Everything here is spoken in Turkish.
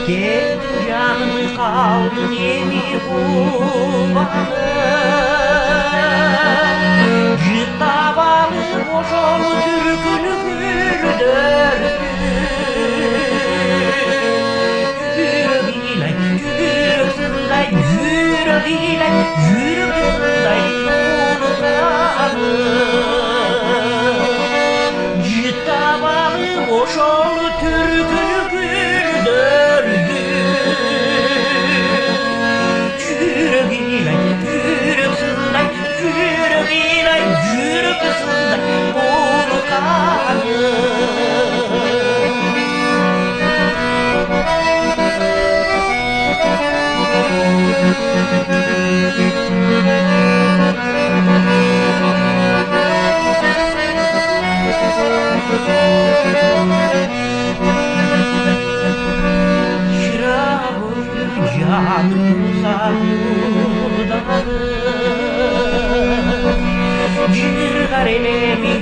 Kendi canımı kaldım yeni kumanı. Cıttavalı boş olu türkünü güldürdü. Yürek ile yürek sızday, yürek ile yürek sızday yolu kanı. Cıttavalı boş olu türkünü güldürdü. Yürek ile yürek sızday, yürek ile yürek sızday yolu kanı. Canım savurdadı, Cirgarene mi